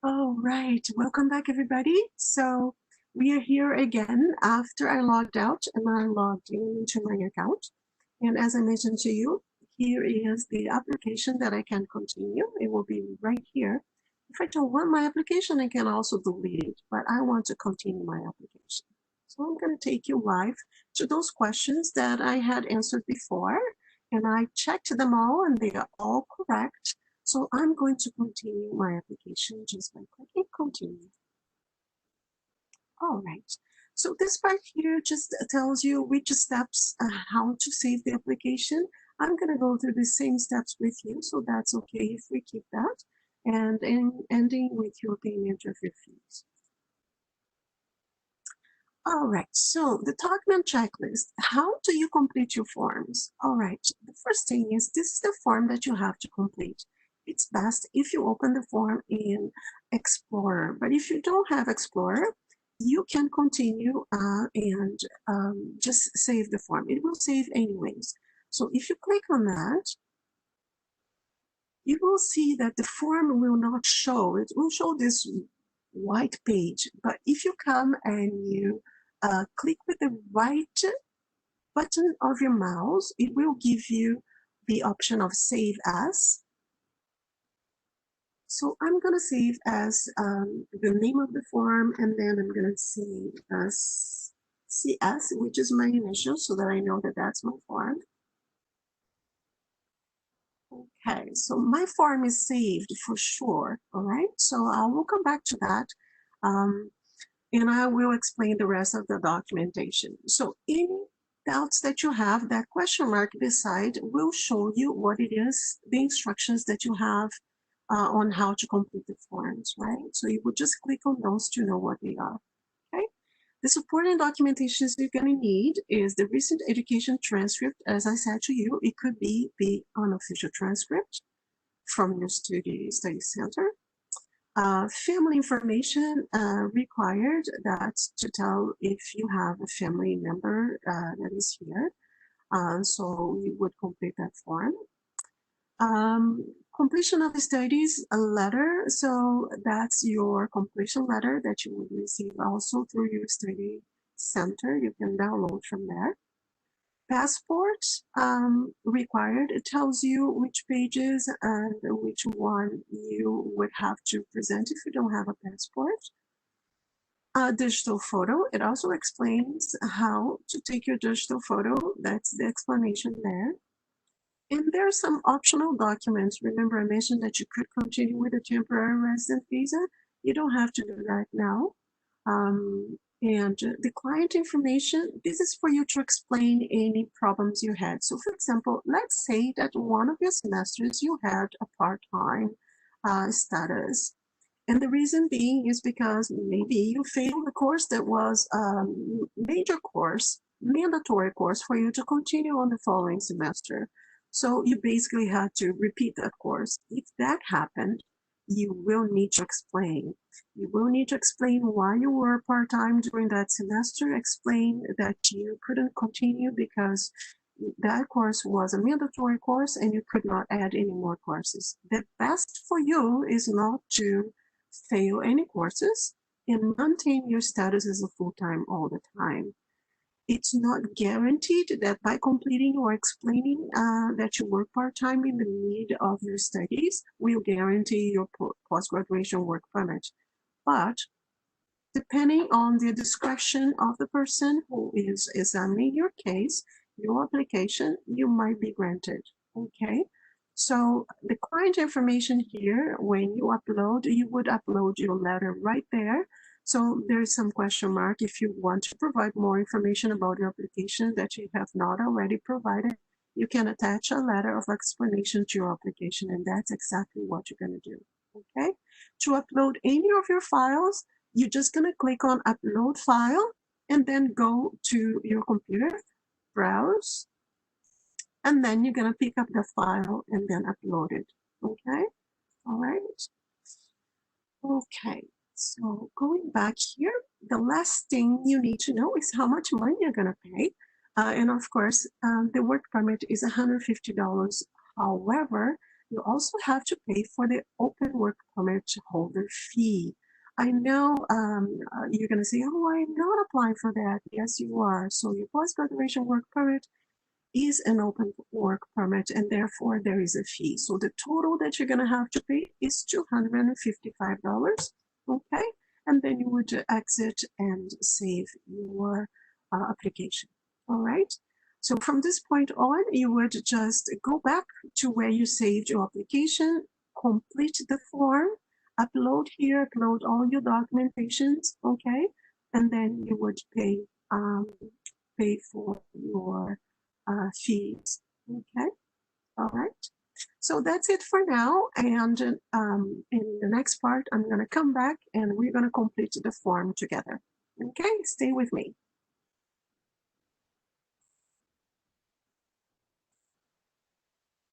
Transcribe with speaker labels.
Speaker 1: All right, welcome back everybody. So we are here again after I logged out and I logged into my account. And as I mentioned to you, here is the application that I can continue. It will be right here. If I don't want my application, I can also delete it, but I want to continue my application. So I'm going to take you live to those questions that I had answered before, and I checked them all and they are all correct. So I'm going to continue my application just by clicking continue. All right. So this part here just tells you which steps, how to save the application. I'm going to go through the same steps with you, so that's okay if we keep that. And ending with your payment of your fees. All right, so the document checklist. How do you complete your forms? All right, the first thing is this is the form that you have to complete. It's best if you open the form in Explorer, but if you don't have Explorer, you can continue and just save the form. It will save anyways. So if you click on that, you will see that the form will not show. It will show this white page, but if you come and you click with the right button of your mouse, it will give you the option of save as. So I'm going to save as the name of the form, and then I'm going to save as CS, which is my initial, so that I know that that's my form. Okay, so my form is saved for sure, all right? So I will come back to that. And I will explain the rest of the documentation. So any doubts that you have, that question mark beside will show you what it is, the instructions that you have on how to complete the forms, right? So you would just click on those to know what they are, okay? The supporting documentations you're going to need is the recent education transcript. As I said to you, it could be the unofficial transcript from your study center. Family information required, that's to tell if you have a family member that is here. So you would complete that form. Completion of studies, a letter. So that's your completion letter that you would receive also through your study center. You can download from there. Passport required. It tells you which pages and which one you would have to present if you don't have a passport. A digital photo. It also explains how to take your digital photo. That's the explanation there. And there are some optional documents. Remember, I mentioned that you could continue with a temporary resident visa. You don't have to do that now. And the client information, this is for you to explain any problems you had. So for example, let's say that one of your semesters you had a part-time status. And the reason being is because maybe you failed a course that was a major course, mandatory course for you to continue on the following semester. So you basically had to repeat that course. If that happened, you will need to explain. You will need to explain why you were part-time during that semester, explain that you couldn't continue because that course was a mandatory course and you could not add any more courses. The best for you is not to fail any courses and maintain your status as a full-time all the time. It's not guaranteed that by completing or explaining that you work part-time in the mid of your studies will guarantee your post-graduation work permit. But depending on the discretion of the person who is examining your case, your application, you might be granted, okay? So the client information here, when you upload, you would upload your letter right there. So there's some question mark if you want to provide more information about your application that you have not already provided. You can attach a letter of explanation to your application, and that's exactly what you're going to do, okay? To upload any of your files, you're just going to click on upload file and then go to your computer, browse, and then you're going to pick up the file and then upload it. Okay? All right. Okay. So going back here, the last thing you need to know is how much money you're going to pay. And of course, the work permit is $150. However, You also have to pay for the open work permit holder fee. I know you're going to say, oh, I'm not applying for that. Yes, you are. So your post-graduation work permit is an open work permit, and therefore there is a fee. So the total that you're going to have to pay is $255, okay? And then you would exit and save your application, all right? So from this point on, you would just go back to where you saved your application, complete the form, upload here, upload all your documentations, okay? And then you would pay for your fees. Okay, all right. So that's it for now. And in the next part, I'm going to come back and we're going to complete the form together. Okay, stay with me.